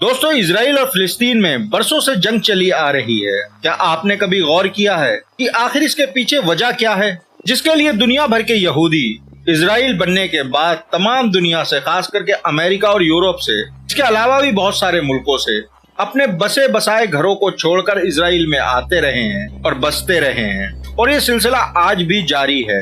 दोस्तों, इजराइल और फिलिस्तीन में बरसों से जंग चली आ रही है। क्या आपने कभी गौर किया है कि आखिर इसके पीछे वजह क्या है, जिसके लिए दुनिया भर के यहूदी इजराइल बनने के बाद तमाम दुनिया से, खास करके अमेरिका और यूरोप से, इसके अलावा भी बहुत सारे मुल्कों से अपने बसे बसाए घरों को छोड़कर इजराइल में आते रहे हैं और बसते रहे हैं, और ये सिलसिला आज भी जारी है।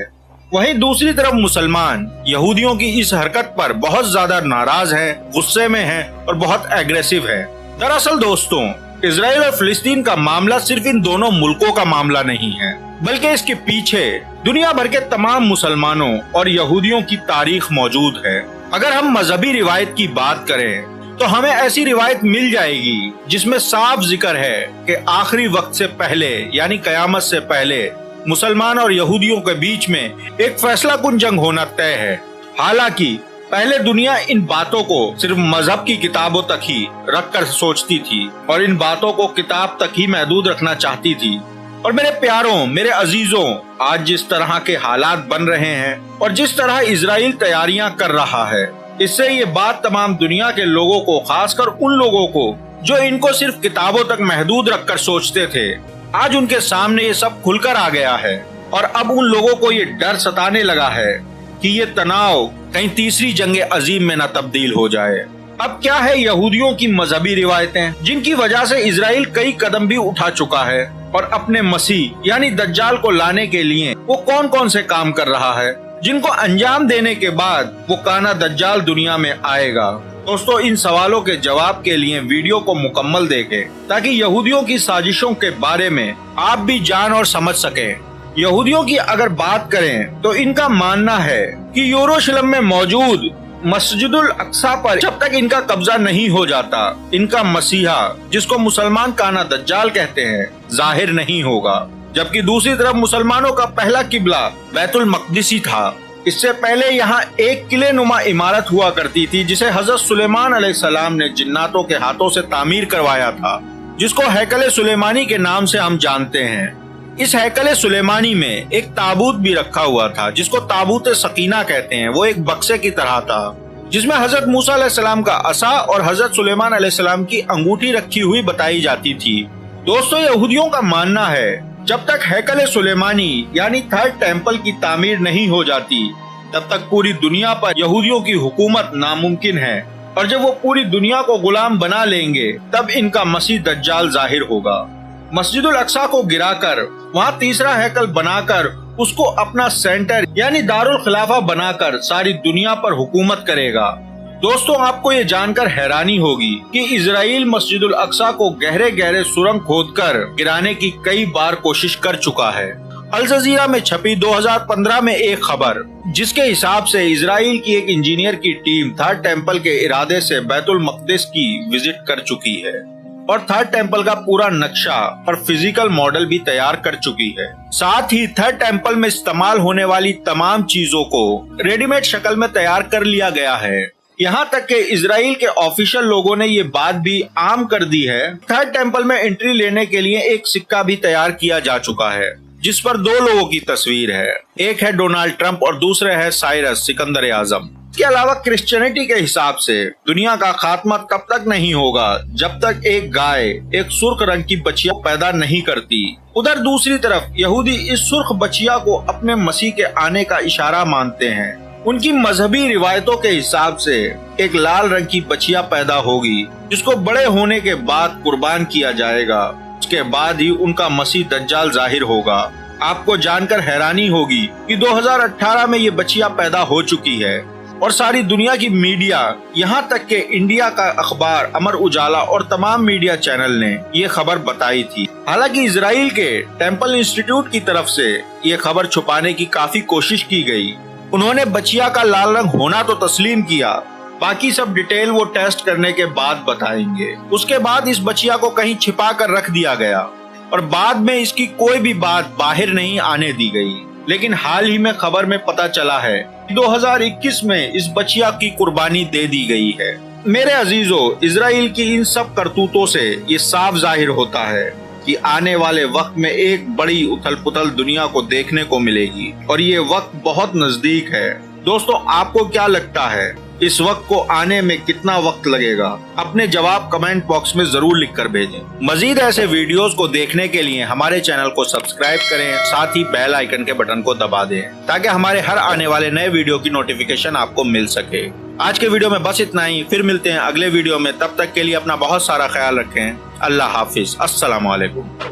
वहीं दूसरी तरफ मुसलमान यहूदियों की इस हरकत पर बहुत ज्यादा नाराज हैं, गुस्से में हैं और बहुत एग्रेसिव हैं। दरअसल दोस्तों, इजराइल और फिलिस्तीन का मामला सिर्फ इन दोनों मुल्कों का मामला नहीं है, बल्कि इसके पीछे दुनिया भर के तमाम मुसलमानों और यहूदियों की तारीख मौजूद है। अगर हम मजहबी रिवायत की बात करें तो हमें ऐसी रिवायत मिल जाएगी जिसमें साफ जिक्र है कि आखिरी वक्त से पहले, यानी कयामत से पहले, मुसलमान और यहूदियों के बीच में एक फैसला कुन जंग होना तय है। हालांकि पहले दुनिया इन बातों को सिर्फ मजहब की किताबों तक ही रखकर सोचती थी और इन बातों को किताब तक ही महदूद रखना चाहती थी। और मेरे प्यारों, मेरे अजीजों, आज जिस तरह के हालात बन रहे हैं और जिस तरह इजराइल तैयारियां कर रहा है, इससे ये बात तमाम दुनिया के लोगों को, खासकर उन लोगों को जो इनको सिर्फ किताबों तक महदूद रखकर सोचते थे, आज उनके सामने ये सब खुलकर आ गया है। और अब उन लोगों को ये डर सताने लगा है कि ये तनाव कहीं तीसरी जंगे अजीम में न तब्दील हो जाए। अब क्या है यहूदियों की मजहबी रिवायतें, जिनकी वजह से इजराइल कई कदम भी उठा चुका है, और अपने मसीह यानी दज्जाल को लाने के लिए वो कौन कौन से काम कर रहा है, जिनको अंजाम देने के बाद वो काना दज्जाल दुनिया में आएगा। दोस्तों, इन सवालों के जवाब के लिए वीडियो को मुकम्मल देखें, ताकि यहूदियों की साजिशों के बारे में आप भी जान और समझ सकें। यहूदियों की अगर बात करें तो इनका मानना है कि यरूशलेम में मौजूद मस्जिदुल अक्सा पर जब तक इनका कब्जा नहीं हो जाता, इनका मसीहा, जिसको मुसलमान काना दज्जाल कहते हैं, जाहिर नहीं होगा। जबकि दूसरी तरफ मुसलमानों का पहला किबला बैतुल मक़दिस ही था। इससे पहले यहाँ एक किले नुमा इमारत हुआ करती थी, जिसे हजरत सुलेमान अलैहिस्सलाम ने जिन्नातों के हाथों से तामीर करवाया था, जिसको हैकल सुलेमानी के नाम से हम जानते हैं। इस हैकल सुलेमानी में एक ताबूत भी रखा हुआ था, जिसको ताबूत सकीना कहते हैं। वो एक बक्से की तरह था, जिसमें हजरत मूसा अलैहिस्सलाम का असा और हजरत सुलेमान अलैहिस्सलाम की अंगूठी रखी हुई बताई जाती थी। दोस्तों, यहूदियों का मानना है जब तक हैकल सुलेमानी यानी थर्ड टेम्पल की तामीर नहीं हो जाती, तब तक पूरी दुनिया पर यहूदियों की हुकूमत नामुमकिन है। और जब वो पूरी दुनिया को गुलाम बना लेंगे, तब इनका मसीह दज्जाल जाहिर होगा। मस्जिदुल अक्सा को गिराकर वहाँ तीसरा हैकल बनाकर उसको अपना सेंटर यानी दारुल खिलाफा बनाकर सारी दुनिया पर हुकूमत करेगा। दोस्तों, आपको ये जानकर हैरानी होगी कि इजराइल मस्जिदुल अक्सा को गहरे गहरे सुरंग खोदकर गिराने की कई बार कोशिश कर चुका है। अल जजीरा में छपी 2015 में एक खबर, जिसके हिसाब से इजराइल की एक इंजीनियर की टीम थर्ड टेम्पल के इरादे से बैतुल मक़दिस की विजिट कर चुकी है और थर्ड टेम्पल का पूरा नक्शा और फिजिकल मॉडल भी तैयार कर चुकी है। साथ ही थर्ड टेम्पल में इस्तेमाल होने वाली तमाम चीजों को रेडीमेड शक्ल में तैयार कर लिया गया है। यहाँ तक कि इजराइल के ऑफिशियल लोगों ने ये बात भी आम कर दी है, थर्ड टेम्पल में एंट्री लेने के लिए एक सिक्का भी तैयार किया जा चुका है, जिस पर दो लोगों की तस्वीर है। एक है डोनाल्ड ट्रंप और दूसरे है साइरस सिकंदर आजम। इसके अलावा क्रिश्चियनिटी के हिसाब से दुनिया का खात्मा तब तक नहीं होगा जब तक एक गाय एक सुर्ख रंग की बछिया पैदा नहीं करती। उधर दूसरी तरफ यहूदी इस सुर्ख बछिया को अपने मसीह के आने का इशारा मानते हैं। उनकी मजहबी रिवायतों के हिसाब से एक लाल रंग की बछिया पैदा होगी, जिसको बड़े होने के बाद कुर्बान किया जाएगा। उसके बाद ही उनका मसीह दज्जाल जाहिर होगा। आपको जानकर हैरानी होगी कि 2018 में ये बछिया पैदा हो चुकी है और सारी दुनिया की मीडिया, यहाँ तक के इंडिया का अखबार अमर उजाला और तमाम मीडिया चैनल ने ये खबर बताई थी। हालांकि इजराइल के टेम्पल इंस्टीट्यूट की तरफ से ये खबर छुपाने की काफी कोशिश की गई। उन्होंने बछिया का लाल रंग होना तो तस्लीम किया, बाकी सब डिटेल वो टेस्ट करने के बाद बताएंगे। उसके बाद इस बछिया को कहीं छिपा कर रख दिया गया और बाद में इसकी कोई भी बात बाहर नहीं आने दी गई। लेकिन हाल ही में खबर में पता चला है 2021 में इस बछिया की कुर्बानी दे दी गई है। मेरे अजीजों, इजराइल की इन सब करतूतों से ये साफ जाहिर होता है कि आने वाले वक्त में एक बड़ी उथल पुथल दुनिया को देखने को मिलेगी और ये वक्त बहुत नजदीक है। दोस्तों, आपको क्या लगता है इस वक्त को आने में कितना वक्त लगेगा? अपने जवाब कमेंट बॉक्स में जरूर लिख कर भेजें। मजीद ऐसे वीडियोस को देखने के लिए हमारे चैनल को सब्सक्राइब करें, साथ ही बेल आइकन के बटन को दबा दें ताकि हमारे हर आने वाले नए वीडियो की नोटिफिकेशन आपको मिल सके। आज के वीडियो में बस इतना ही, फिर मिलते हैं अगले वीडियो में। तब तक के लिए अपना बहुत सारा ख्याल रखें। अल्लाह हाफिज। अस्सलाम वालेकुम।